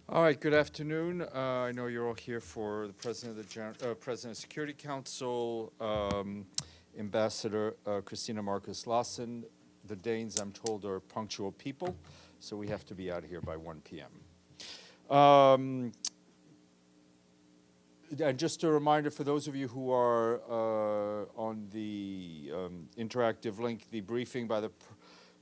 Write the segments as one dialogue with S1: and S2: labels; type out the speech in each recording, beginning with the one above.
S1: All right, good afternoon. I know you're all here for the President of the President Security Council, Ambassador Christina Marcus Lassen. The Danes, I'm told, are punctual people, so we have to be out of here by 1 p.m. And just a reminder for those of you who are on the interactive link, the briefing by the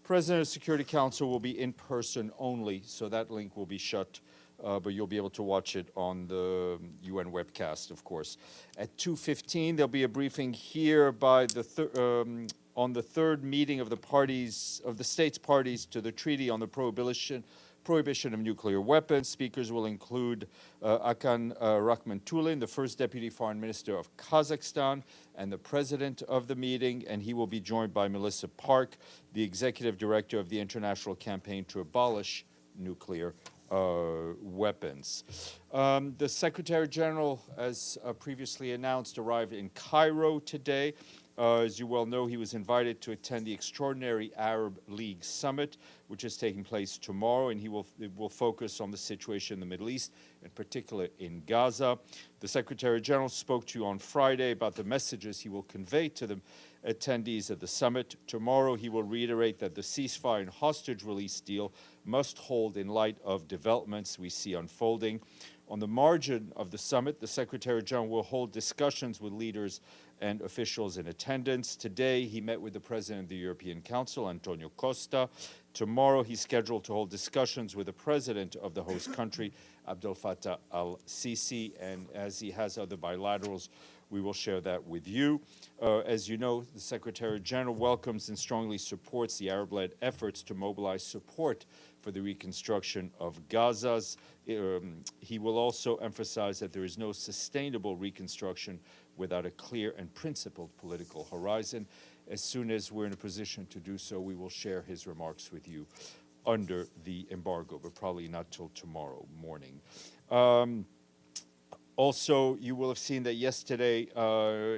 S1: President of the Security Council will be in person only, so that link will be shut. But you'll be able to watch it on the UN webcast, of course. At 2:15, there'll be a briefing here by the on the third meeting of the parties of the states parties to the Treaty on the Prohibition of Nuclear Weapons. Speakers will include Akan Rahmatulin, the first Deputy Foreign Minister of Kazakhstan, and the president of the meeting, and he will be joined by Melissa Park, the Executive Director of the International Campaign to Abolish Nuclear Weapons. The Secretary General, as previously announced, arrived in Cairo today. As you well know, he was invited to attend the Extraordinary Arab League Summit, which is taking place tomorrow, and it will focus on the situation in the Middle East, in particular in Gaza. The Secretary General spoke to you on Friday about the messages he will convey to the attendees at the summit. Tomorrow, he will reiterate that the ceasefire and hostage release deal must hold in light of developments we see unfolding. On the margin of the summit, the Secretary General will hold discussions with leaders and officials in attendance. Today, he met with the President of the European Council, Antonio Costa. Tomorrow, he's scheduled to hold discussions with the President of the host country, Abdel Fattah al-Sisi, and as he has other bilaterals, we will share that with you. As you know, the Secretary General welcomes and strongly supports the Arab-led efforts to mobilize support for the reconstruction of Gaza. He will also emphasize that there is no sustainable reconstruction without a clear and principled political horizon. As soon as we're in a position to do so, we will share his remarks with you under the embargo, but probably not till tomorrow morning. Also, you will have seen that yesterday,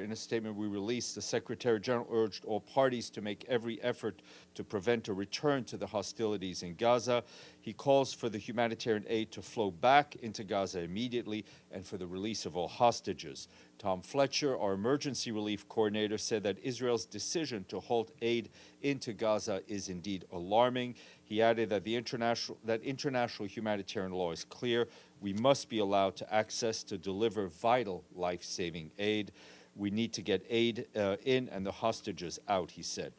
S1: in a statement we released, the Secretary General urged all parties to make every effort to prevent a return to the hostilities in Gaza. He calls for the humanitarian aid to flow back into Gaza immediately and for the release of all hostages. Tom Fletcher, our emergency relief coordinator, said that Israel's decision to halt aid into Gaza is indeed alarming. He added that international humanitarian law is clear. We must be allowed to access to deliver vital life-saving aid. We need to get aid in and the hostages out, he said.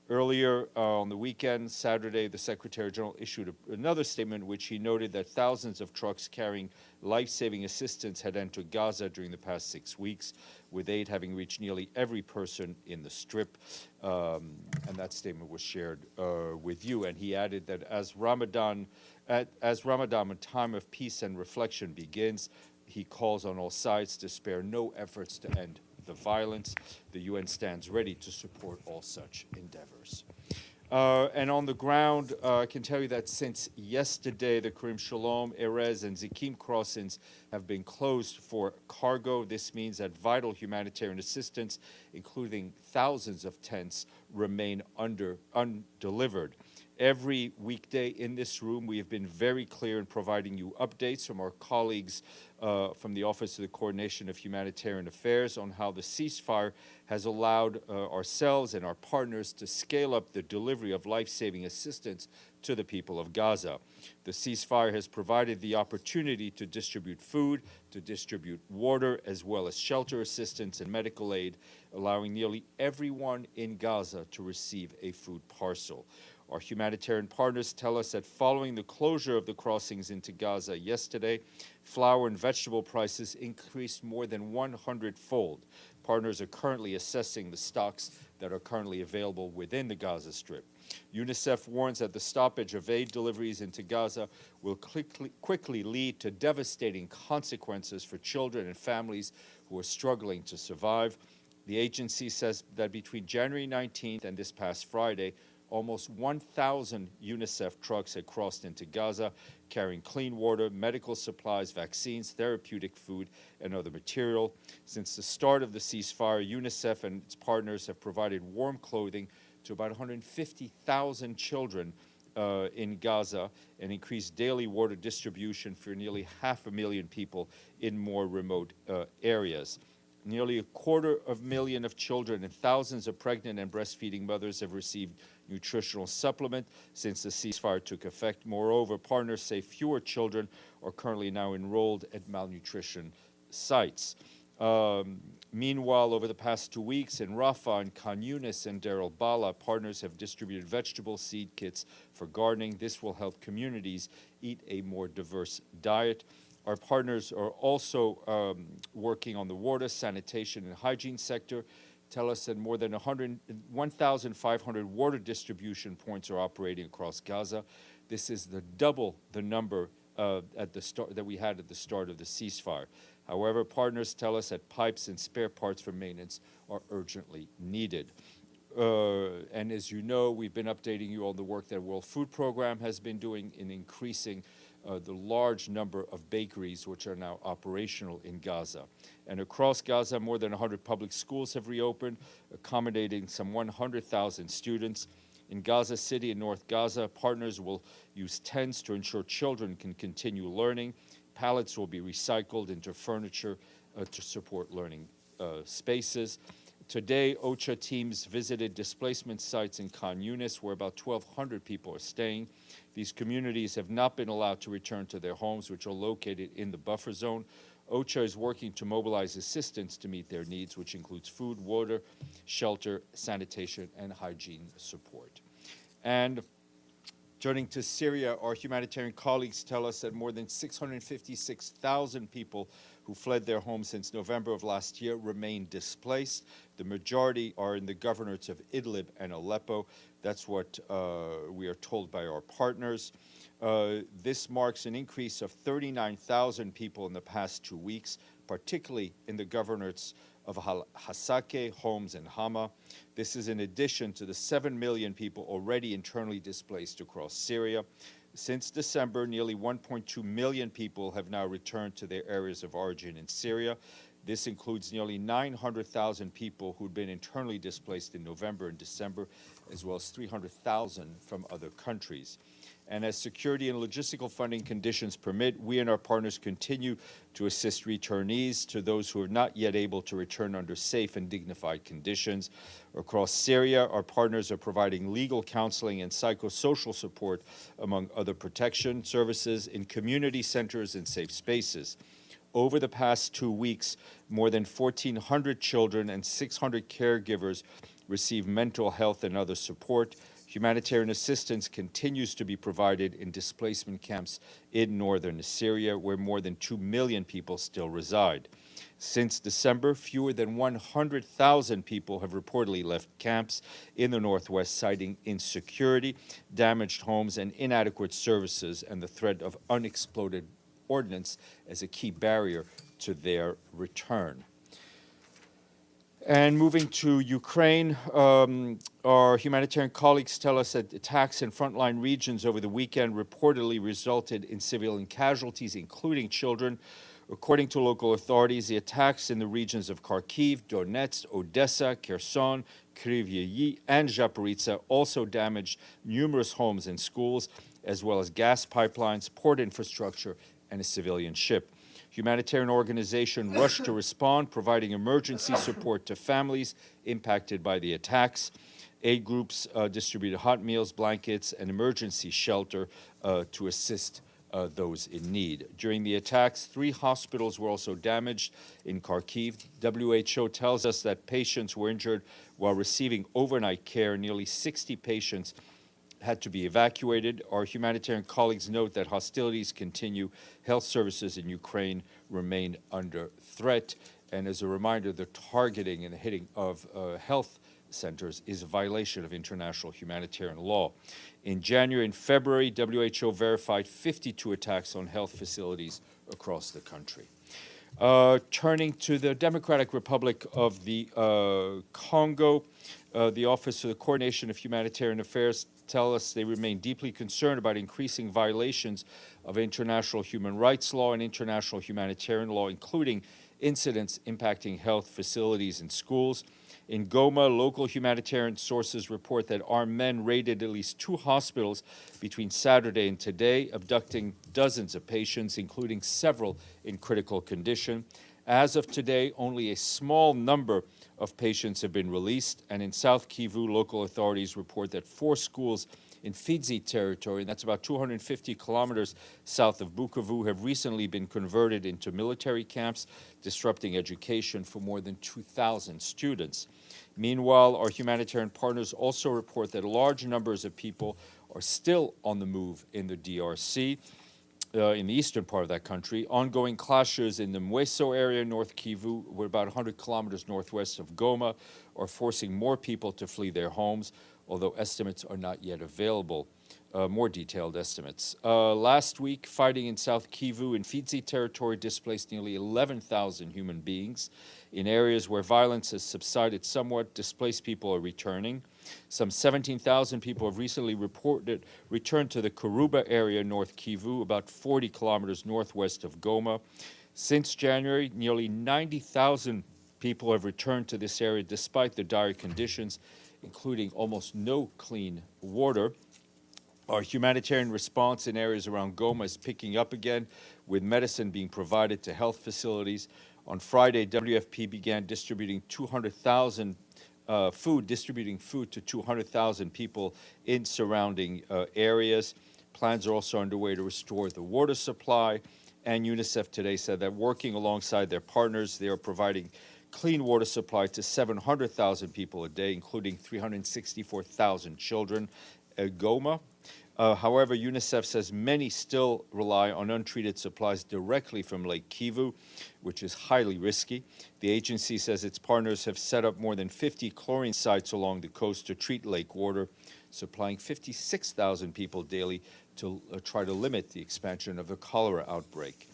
S1: Earlier on the weekend, Saturday, the Secretary General issued another statement in which he noted that thousands of trucks carrying life-saving assistance had entered Gaza during the past 6 weeks, with aid having reached nearly every person in the Strip. And that statement was shared with you. And he added that as Ramadan, a time of peace and reflection begins, he calls on all sides to spare no efforts to end the violence. The UN stands ready to support all such endeavors. And on the ground, I can tell you that since yesterday, the Karim Shalom, Erez, and Zikim crossings have been closed for cargo. This means that vital humanitarian assistance, including thousands of tents, remain undelivered. Every weekday in this room, we have been very clear in providing you updates from our colleagues from the Office of the Coordination of Humanitarian Affairs on how the ceasefire has allowed ourselves and our partners to scale up the delivery of life-saving assistance to the people of Gaza. The ceasefire has provided the opportunity to distribute food, to distribute water, as well as shelter assistance and medical aid, allowing nearly everyone in Gaza to receive a food parcel. Our humanitarian partners tell us that following the closure of the crossings into Gaza yesterday, flour and vegetable prices increased more than 100-fold. Partners are currently assessing the stocks that are currently available within the Gaza Strip. UNICEF warns that the stoppage of aid deliveries into Gaza will quickly lead to devastating consequences for children and families who are struggling to survive. The agency says that between January 19th and this past Friday, almost 1,000 UNICEF trucks had crossed into Gaza, carrying clean water, medical supplies, vaccines, therapeutic food, and other material. Since the start of the ceasefire, UNICEF and its partners have provided warm clothing to about 150,000 children in Gaza and increase daily water distribution for nearly 500,000 people in more remote areas. Nearly 250,000 of children and thousands of pregnant and breastfeeding mothers have received nutritional supplement since the ceasefire took effect. Moreover, partners say fewer children are currently now enrolled at malnutrition sites. Meanwhile, over the past 2 weeks in Rafah and Khan Yunis and Deir el-Bala, partners have distributed vegetable seed kits for gardening. This will help communities eat a more diverse diet. Our partners are also working on the water, sanitation, and hygiene sector. Tell us that more than 1,500 water distribution points are operating across Gaza. This is double the number that we had at the start of the ceasefire. However, partners tell us that pipes and spare parts for maintenance are urgently needed. And as you know, we've been updating you on the work that World Food Program has been doing in increasing the large number of bakeries which are now operational in Gaza. And across Gaza, more than 100 public schools have reopened, accommodating some 100,000 students. In Gaza City and North Gaza, partners will use tents to ensure children can continue learning. Pallets will be recycled into furniture to support learning spaces. Today, OCHA teams visited displacement sites in Khan Yunis, where about 1,200 people are staying. These communities have not been allowed to return to their homes, which are located in the buffer zone. OCHA is working to mobilize assistance to meet their needs, which includes food, water, shelter, sanitation, and hygiene support. And turning to Syria, our humanitarian colleagues tell us that more than 656,000 people who fled their homes since November of last year remain displaced. The majority are in the governorates of Idlib and Aleppo. That's what we are told by our partners. This marks an increase of 39,000 people in the past 2 weeks, particularly in the governorates of Hasake, Homs, and Hama. This is in addition to the 7 million people already internally displaced across Syria. Since December, nearly 1.2 million people have now returned to their areas of origin in Syria. This includes nearly 900,000 people who'd been internally displaced in November and December, as well as 300,000 from other countries. And as security and logistical funding conditions permit, we and our partners continue to assist returnees to those who are not yet able to return under safe and dignified conditions. Across Syria, our partners are providing legal counseling and psychosocial support, among other protection services, in community centers and safe spaces. Over the past 2 weeks, more than 1,400 children and 600 caregivers receive mental health and other support. Humanitarian assistance continues to be provided in displacement camps in northern Syria, where more than 2 million people still reside. Since December, fewer than 100,000 people have reportedly left camps in the northwest, citing insecurity, damaged homes, and inadequate services, and the threat of unexploded ordnance as a key barrier to their return. And moving to Ukraine, our humanitarian colleagues tell us that attacks in frontline regions over the weekend reportedly resulted in civilian casualties, including children. According to local authorities, the attacks in the regions of Kharkiv, Donetsk, Odessa, Kherson, Kryvyi, and Zaporizhzhia also damaged numerous homes and schools, as well as gas pipelines, port infrastructure, and a civilian ship. Humanitarian organizations rushed to respond, providing emergency support to families impacted by the attacks. Aid groups distributed hot meals, blankets, and emergency shelter to assist those in need. During the attacks, 3 hospitals were also damaged in Kharkiv. WHO tells us that patients were injured while receiving overnight care. Nearly 60 patients had to be evacuated. Our humanitarian colleagues note that hostilities continue. Health services in Ukraine remain under threat. And as a reminder, the targeting and hitting of health centers is a violation of international humanitarian law. In January and February, WHO verified 52 attacks on health facilities across the country. Turning to the Democratic Republic of the Congo, the Office for the Coordination of Humanitarian Affairs tell us they remain deeply concerned about increasing violations of international human rights law and international humanitarian law, including incidents impacting health facilities and schools. In Goma, local humanitarian sources report that armed men raided at least 2 hospitals between Saturday and today, abducting dozens of patients, including several in critical condition. As of today, only a small number of patients have been released, and in South Kivu, local authorities report that 4 schools in Fizi territory, and that's about 250 kilometers south of Bukavu, have recently been converted into military camps, disrupting education for more than 2,000 students. Meanwhile, our humanitarian partners also report that large numbers of people are still on the move in the DRC, in the eastern part of that country. Ongoing clashes in the Mweso area, North Kivu, we're about 100 kilometers northwest of Goma, are forcing more people to flee their homes, although estimates are not yet available, more detailed estimates. Last week, fighting in South Kivu and Fizi territory displaced nearly 11,000 human beings. In areas where violence has subsided somewhat, displaced people are returning. Some 17,000 people have recently reported returned to the Karuba area, North Kivu, about 40 kilometers northwest of Goma. Since January, nearly 90,000 people have returned to this area despite the dire conditions, including almost no clean water. Our humanitarian response in areas around Goma is picking up again, with medicine being provided to health facilities. On Friday, WFP began distributing food to 200,000 people in surrounding areas. Plans are also underway to restore the water supply, and UNICEF today said that working alongside their partners, they are providing clean water supply to 700,000 people a day, including 364,000 children at Goma. However, UNICEF says many still rely on untreated supplies directly from Lake Kivu, which is highly risky. The agency says its partners have set up more than 50 chlorine sites along the coast to treat lake water, supplying 56,000 people daily to try to limit the expansion of the cholera outbreak.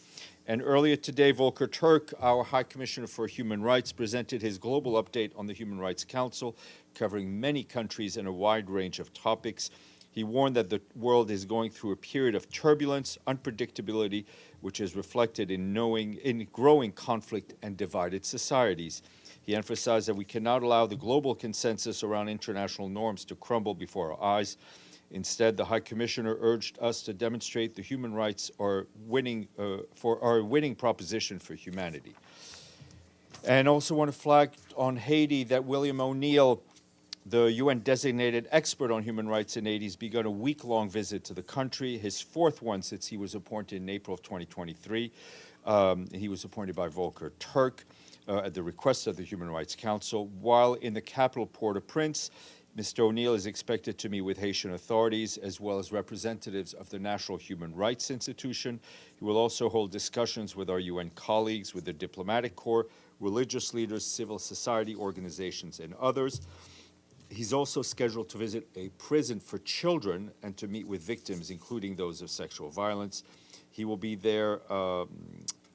S1: And earlier today, Volker Turk, our High Commissioner for Human Rights, presented his global update on the Human Rights Council, covering many countries and a wide range of topics. He warned that the world is going through a period of turbulence, unpredictability, which is reflected in growing conflict and divided societies. He emphasized that we cannot allow the global consensus around international norms to crumble before our eyes. Instead, the High Commissioner urged us to demonstrate the human rights are winning proposition for humanity. And also want to flag on Haiti that William O'Neill, the UN designated expert on human rights in Haiti, has begun a week-long visit to the country, his 4th one since he was appointed in April of 2023. He was appointed by Volker Turk at the request of the Human Rights Council. While in the capital Port-au-Prince, Mr. O'Neill is expected to meet with Haitian authorities as well as representatives of the National Human Rights Institution. He will also hold discussions with our UN colleagues, with the diplomatic corps, religious leaders, civil society organizations, and others. He's also scheduled to visit a prison for children and to meet with victims, including those of sexual violence. He will be there.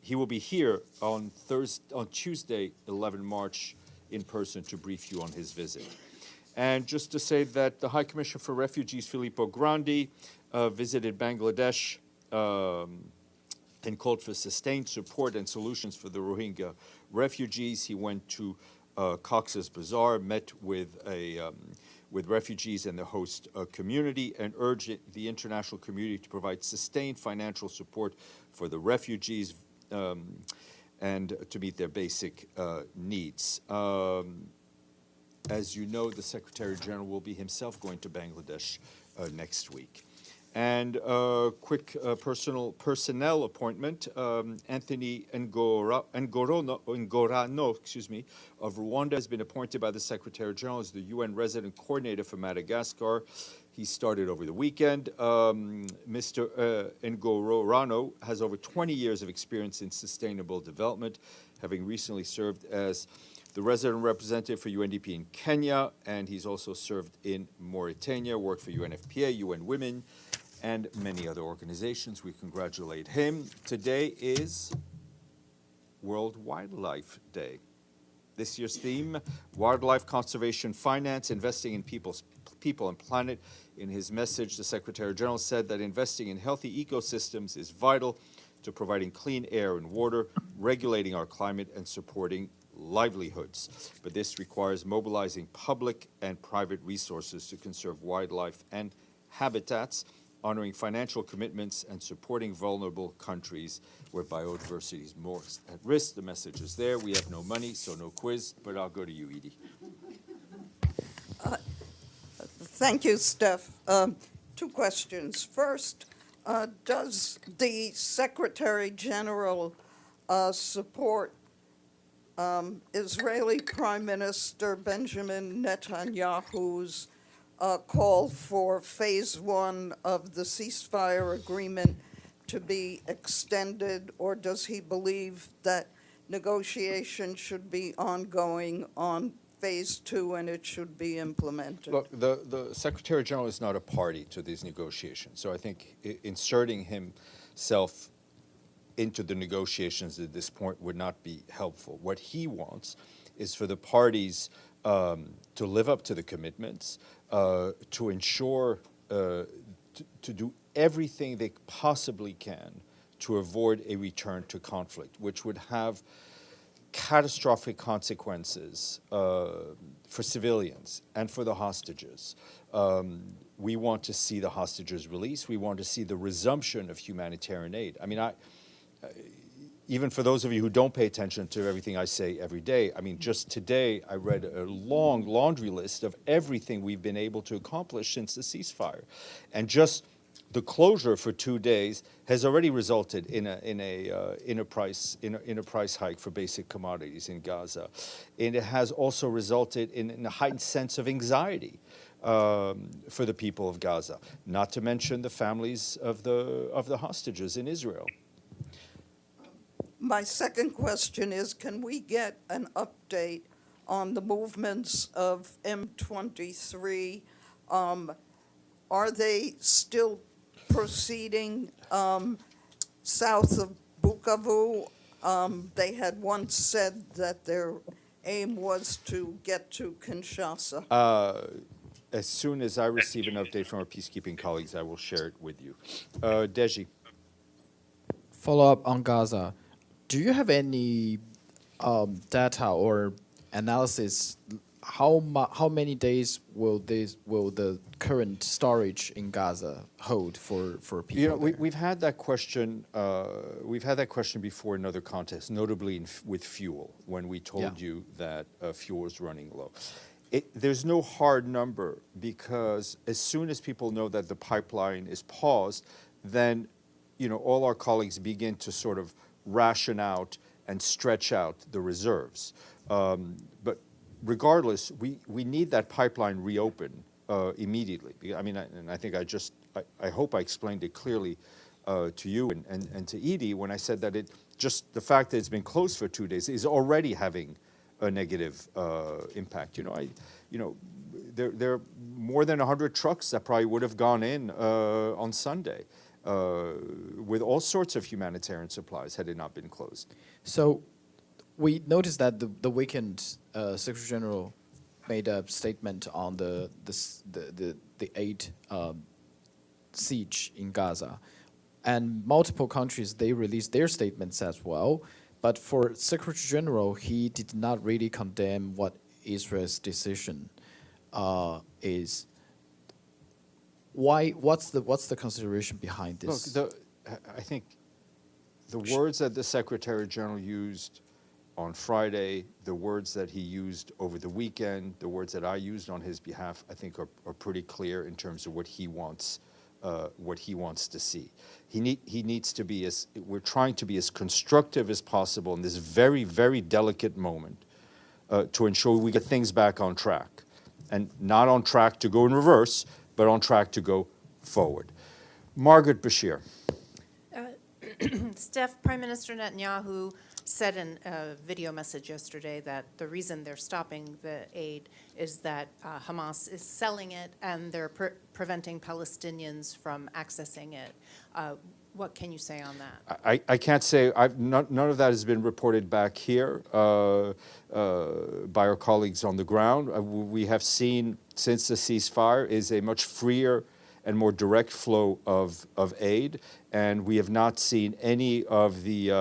S1: He will be here on Tuesday, 11 March, in person to brief you on his visit. And just to say that the High Commissioner for Refugees, Filippo Grandi, visited Bangladesh and called for sustained support and solutions for the Rohingya refugees. He went to Cox's Bazar, met with refugees and the host community, and urged the international community to provide sustained financial support for the refugees and to meet their basic needs. As you know, the Secretary General will be himself going to Bangladesh next week. And quick personnel appointment. Anthony Ngorano, of Rwanda has been appointed by the Secretary General as the UN Resident Coordinator for Madagascar. He started over the weekend. Mr. Ngorano has over 20 years of experience in sustainable development, having recently served as the resident representative for UNDP in Kenya, and he's also served in Mauritania, worked for UNFPA, UN Women, and many other organizations. We congratulate him. Today is World Wildlife Day. This year's theme, Wildlife Conservation Finance, Investing in People and Planet. In his message, the Secretary General said that investing in healthy ecosystems is vital to providing clean air and water, regulating our climate, and supporting livelihoods. But this requires mobilizing public and private resources to conserve wildlife and habitats, honoring financial commitments, and supporting vulnerable countries where biodiversity is most at risk. The message is there. We have no money, so no quiz, but I'll go to you, Edie.
S2: Thank you, Steph. Two questions. First, does the Secretary General support Israeli Prime Minister Benjamin Netanyahu's call for phase one of the ceasefire agreement to be extended, or does he believe that negotiations should be ongoing on phase two and it should be implemented?
S1: Look, the Secretary General is not a party to these negotiations, so I think inserting himself into the negotiations at this point would not be helpful. What he wants is for the parties to live up to the commitments, to ensure, to do everything they possibly can to avoid a return to conflict, which would have catastrophic consequences for civilians and for the hostages. We want to see the hostages released. We want to see the resumption of humanitarian aid. I mean, even for those of you who don't pay attention to everything I say every day, I mean, just today I read a long laundry list of everything we've been able to accomplish since the ceasefire. And just the closure for 2 days has already resulted in a price hike for basic commodities in Gaza, and it has also resulted in a heightened sense of anxiety for the people of Gaza. Not to mention the families of the hostages in Israel.
S2: My second question is, can we get an update on the movements of M23? Are they still proceeding south of Bukavu? They had once said that their aim was to get to Kinshasa.
S1: As soon as I receive an update from our peacekeeping colleagues, I will share it with you. Deji.
S3: Follow up on Gaza. Do you have any data or analysis? How many days will the current storage in Gaza hold for people?
S1: You know, we've had that question. We've had that question before in other contexts, notably with fuel, when we told you that fuel is running low. There's no hard number, because as soon as people know that the pipeline is paused, then all our colleagues begin to sort of ration out and stretch out the reserves. But regardless, we need that pipeline reopened immediately. I mean, and I think I hope I explained it clearly to you and to Edie when I said that just the fact that it's been closed for 2 days is already having a negative impact. There are more than 100 trucks that probably would have gone in on Sunday with all sorts of humanitarian supplies had it not been closed.
S3: So we noticed that the weekend Secretary General made a statement on the aid siege in Gaza, and multiple countries, they released their statements as well. But for Secretary General, he did not really condemn what Israel's decision is. Why? What's the consideration behind this?
S1: Look, I think the words that the Secretary General used on Friday, the words that he used over the weekend, the words that I used on his behalf, I think are pretty clear in terms of what he wants to see. He needs to be we're trying to be as constructive as possible in this very, very delicate moment to ensure we get things back on track, and not on track to go in reverse, but on track to go forward. Margaret Bashir.
S4: Steph, Prime Minister Netanyahu said in a video message yesterday that the reason they're stopping the aid is that Hamas is selling it and they're preventing Palestinians from accessing it. What can you say on that?
S1: I can't say. None of that has been reported back here by our colleagues on the ground. We have seen, since the ceasefire, is a much freer and more direct flow of aid, and we have not seen any of the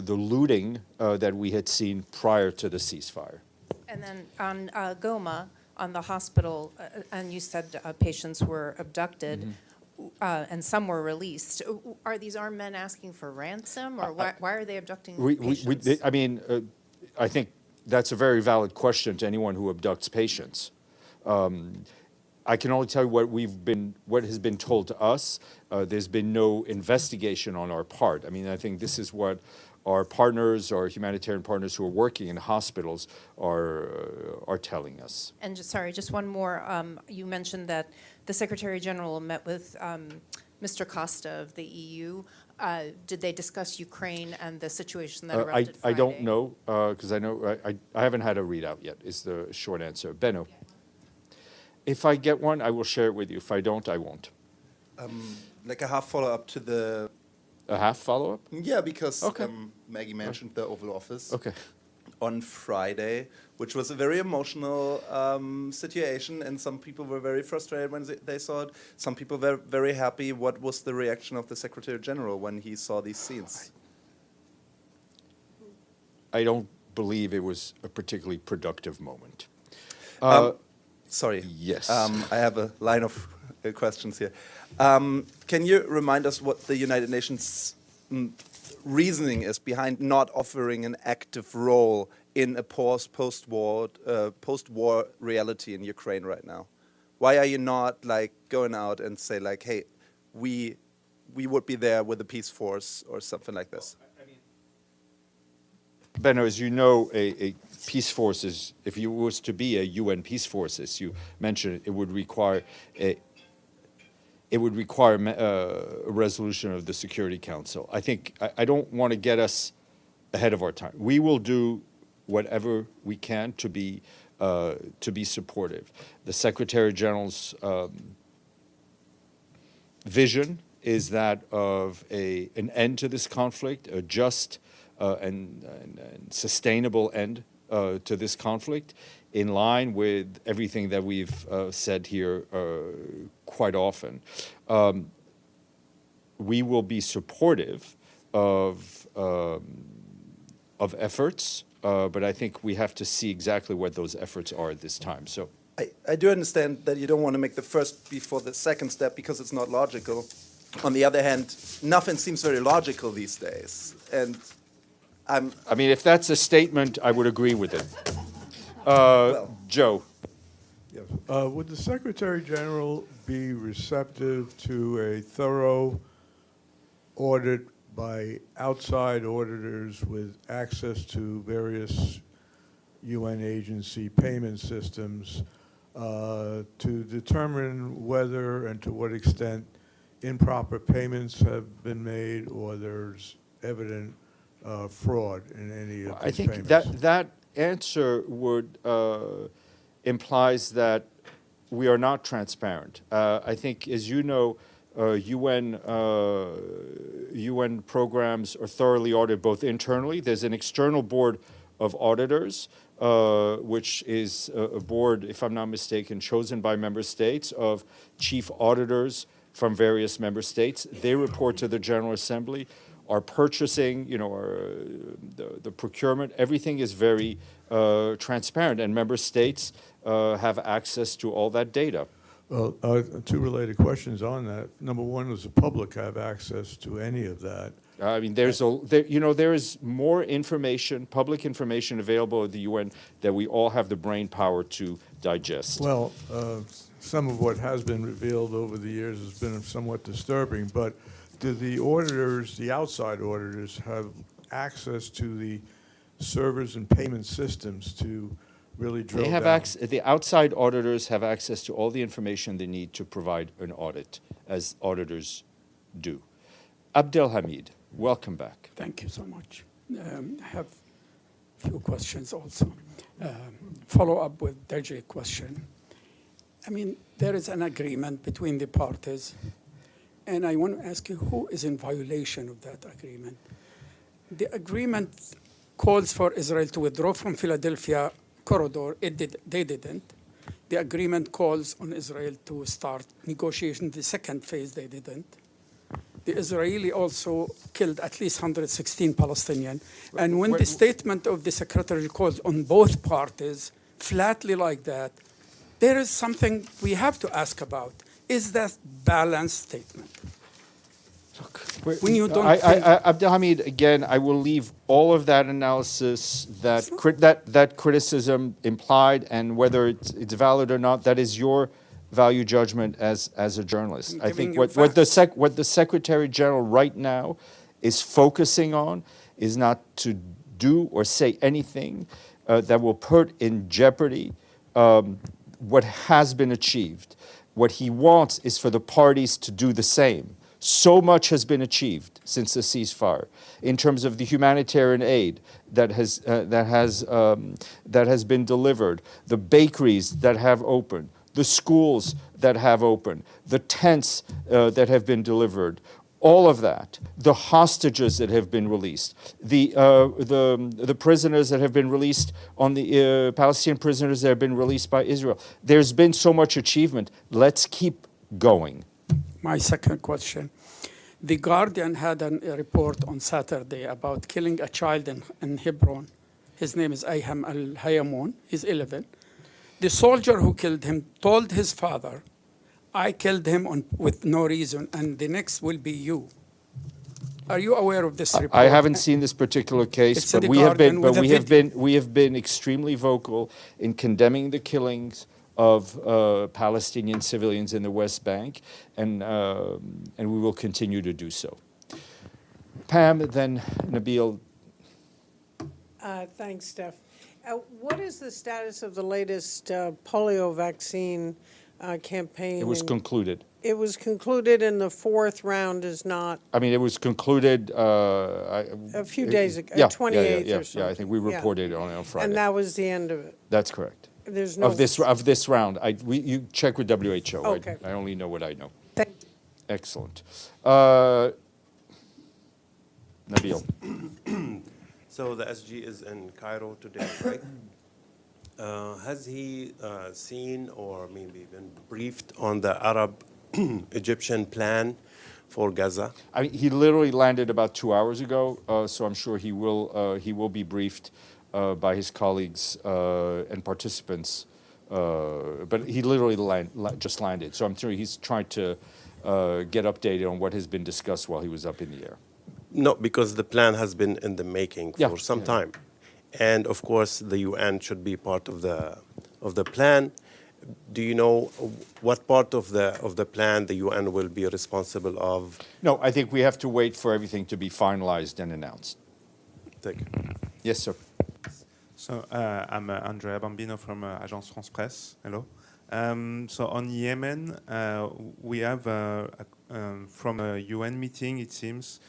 S1: looting that we had seen prior to the ceasefire.
S4: And then on Goma, on the hospital, and you said patients were abducted, and some were released. Are these armed men asking for ransom, or why are they abducting patients?
S1: I think that's a very valid question to anyone who abducts patients. I can only tell you what has been told to us. There's been no investigation on our part. I mean, I think this is what our partners, our humanitarian partners who are working in hospitals are telling us.
S4: And just one more. You mentioned that the Secretary General met with Mr. Costa of the EU. Did they discuss Ukraine and the situation that erupted Friday?
S1: I don't know, because I know I haven't had a readout yet, is the short answer. Benno. If I get one, I will share it with you. If I don't, I won't.
S5: Like a half follow-up to the...
S1: A half follow-up?
S5: Yeah, because
S1: Okay.
S5: Maggie mentioned the Oval Office
S1: Okay.
S5: on Friday, which was a very emotional situation, and some people were very frustrated when they saw it. Some people were very happy. What was the reaction of the Secretary General when he saw these scenes?
S1: I don't believe it was a particularly productive moment.
S5: Sorry.
S1: Yes.
S5: I have a line of questions here. Can you remind us what the United Nations reasoning is behind not offering an active role in a post-war reality in Ukraine right now? Why are you not like going out and say like, hey, we would be there with a peace force or something like this?
S1: Benno, as you know, a peace force is, if it was to be a UN peace force, as you mentioned, it would require a resolution of the Security Council. I think I don't want to get us ahead of our time. We will do whatever we can to be supportive. The Secretary General's vision is that of an end to this conflict, a just and sustainable end to this conflict, in line with everything that we've said here quite often. We will be supportive of efforts, but I think we have to see exactly what those efforts are at this time. So
S5: I do understand that you don't want to make the first before the second step because it's not logical. On the other hand, nothing seems very logical these days, and
S1: I mean, if that's a statement, I would agree with it. Joe.
S6: Yes. Would the Secretary General be receptive to a thorough audit by outside auditors with access to various UN agency payment systems to determine whether and to what extent improper payments have been made or there's evident fraud in any of these payments?
S1: I think that answer would implies that we are not transparent. I think, as you know, UN programs are thoroughly audited both internally. There's an external board of auditors, which is a board, if I'm not mistaken, chosen by member states of chief auditors from various member states. They report to the General Assembly. Our purchasing, the procurement, everything is very transparent, and member states have access to all that data.
S6: Well, two related questions on that. Number one, does the public have access to any of that?
S1: I mean, there is more information, public information available at the UN that we all have the brain power to digest.
S6: Well, some of what has been revealed over the years has been somewhat disturbing, but do the auditors, the outside auditors, have access to the servers and payment systems to really drill
S1: They have
S6: down?
S1: the outside auditors have access to all the information they need to provide an audit, as auditors do. Abdelhamid, welcome back.
S7: Thank you so much. I have a few questions also. Follow up with Derj's question. I mean, there is an agreement between the parties, and I want to ask you, who is in violation of that agreement? The agreement calls for Israel to withdraw from Philadelphia corridor. They didn't. the agreement calls on Israel to start negotiation. The second phase, they didn't. The Israeli also killed at least 116 Palestinians. And when the statement of the secretary calls on both parties, flatly like that, there is something we have to ask about. Is that balanced statement? When you don't
S1: Abdelhamid, again, I will leave all of that analysis, that criticism implied, and whether it's valid or not, that is your value judgment as a journalist. I think what the Secretary General right now is focusing on is not to do or say anything that will put in jeopardy what has been achieved. What he wants is for the parties to do the same. So much has been achieved since the ceasefire in terms of the humanitarian aid that has been delivered, the bakeries that have opened, the schools that have opened, the tents that have been delivered, all of that, the hostages that have been released, the prisoners that have been released on the Palestinian prisoners that have been released by Israel. There's been so much achievement. Let's keep going.
S7: My second question. The Guardian had a report on Saturday about killing a child in Hebron. His name is Ayham al-Hayamoun. He's 11. The soldier who killed him told his father, I killed him with no reason, and the next will be you. Are you aware of this report?
S1: I haven't seen this particular case, but we have been extremely vocal in condemning the killings of Palestinian civilians in the West Bank, and we will continue to do so. Pam, then Nabil.
S8: Thanks, Steph. What is the status of the latest polio vaccine campaign?
S1: It was concluded.
S8: It was concluded, and the fourth round is not.
S1: I mean, it was concluded
S8: a few days ago, 28th or something.
S1: Yeah, I think we reported it on Friday.
S8: And that was the end of it.
S1: That's correct.
S8: There's no
S1: of this round. You check with WHO.
S8: Okay.
S1: I only know what I know.
S8: Thank you.
S1: Excellent. Nabil.
S9: So the SG is in Cairo today, right? Has he seen or maybe been briefed on the Arab-Egyptian plan for Gaza?
S1: I mean, he literally landed about 2 hours ago, so I'm sure he will be briefed by his colleagues and participants. But he literally just landed, so I'm sure he's trying to get updated on what has been discussed while he was up in the air.
S9: No, because the plan has been in the making for some time. And of course, the UN should be part of the plan. Do you know what part of the plan the UN will be responsible of?
S1: No, I think we have to wait for everything to be finalized and announced.
S9: Thank you.
S1: Yes, sir.
S10: So I'm Andrea Bambino from Agence France Presse. Hello. So on Yemen, we have from a UN meeting, it seems,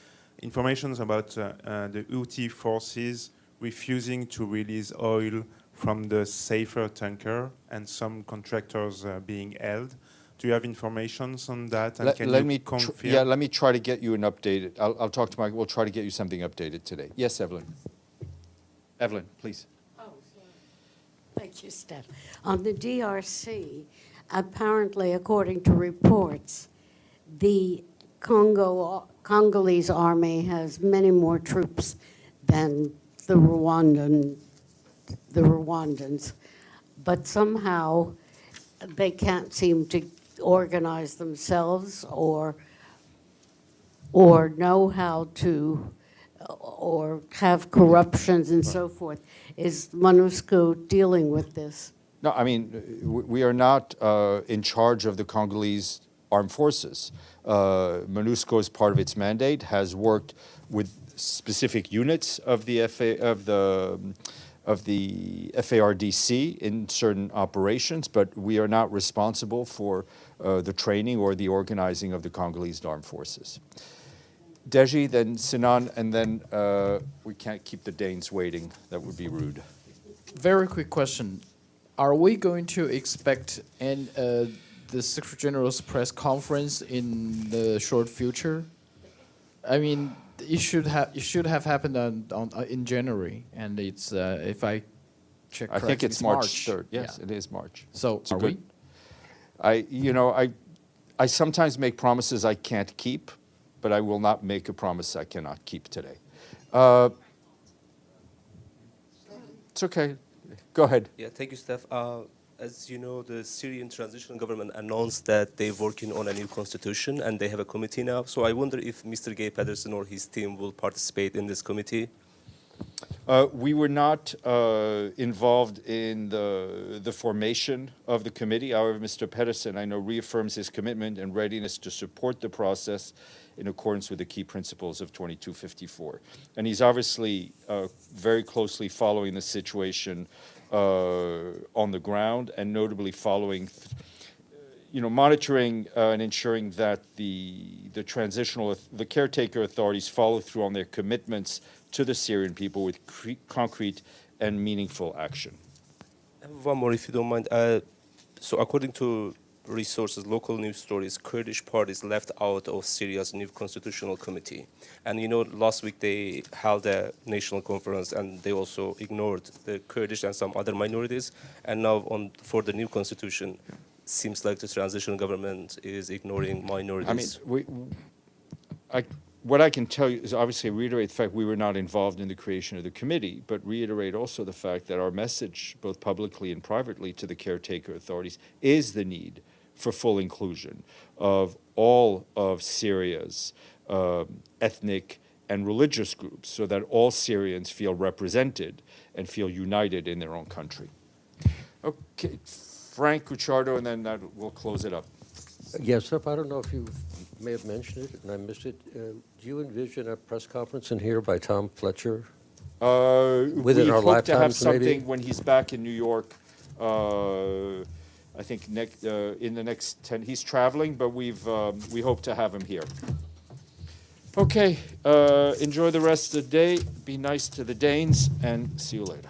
S10: information about the Houthi forces refusing to release oil from the safer tanker and some contractors being held. Do you have information on that? And can you confirm?
S1: Let me try to get you an updated. I'll talk to Mike. We'll try to get you something updated today. Yes, Evelyn. Evelyn, please.
S11: Oh, sorry. Thank you, Steph. On the DRC, apparently, according to reports, the Congolese army has many more troops than the Rwandans, but somehow they can't seem to organize themselves or know how to, or have corruptions and so forth. Is MONUSCO dealing with this?
S1: No, I mean, we are not in charge of the Congolese armed forces. MONUSCO, as part of its mandate, has worked with specific units of the FARDC in certain operations, but we are not responsible for the training or the organizing of the Congolese armed forces. Deji, then Sinan, and then we can't keep the Danes waiting. That would be rude.
S3: Very quick question. Are we going to expect the Secretary General's press conference in the short future? I mean, it should have happened in January, and it's if I check
S1: I think
S3: correctly,
S1: it's March 3rd. Yes,
S3: Yeah.
S1: it is March.
S3: So
S1: It's a
S3: are
S1: good-
S3: we?
S1: I sometimes make promises I can't keep, but I will not make a promise I cannot keep today. It's okay. Go ahead.
S12: Yeah, thank you, Steph. As you know, the Syrian transitional government announced that they're working on a new constitution and they have a committee now. So I wonder if Mr. Gay Pedersen or his team will participate in this committee.
S1: We were not involved in the formation of the committee. However, Mr. Pedersen, I know, reaffirms his commitment and readiness to support the process in accordance with the key principles of 2254. And he's obviously very closely following the situation on the ground, and notably following, monitoring and ensuring that the caretaker authorities follow through on their commitments to the Syrian people with concrete and meaningful action.
S12: I have one more, if you don't mind. So according to resources, local news stories, Kurdish parties left out of Syria's new constitutional committee. And last week they held a national conference and they also ignored the Kurdish and some other minorities. And now for the new constitution, seems like the transitional government is ignoring minorities.
S1: I mean, what I can tell you is obviously reiterate the fact we were not involved in the creation of the committee, but reiterate also the fact that our message, both publicly and privately to the caretaker authorities, is the need for full inclusion of all of Syria's ethnic and religious groups so that all Syrians feel represented and feel united in their own country. Okay, Frank Cucciardo, and then we'll close it up.
S13: Yes, sir. I don't know if you may have mentioned it, and I missed it. Do you envision a press conference in here by Tom Fletcher? Within
S1: we
S13: our
S1: hope to have
S13: lifetimes,
S1: something
S13: maybe?
S1: when he's back in New York. I think in the next 10. He's traveling, but we hope to have him here. Okay, enjoy the rest of the day. Be nice to the Danes, and see you later.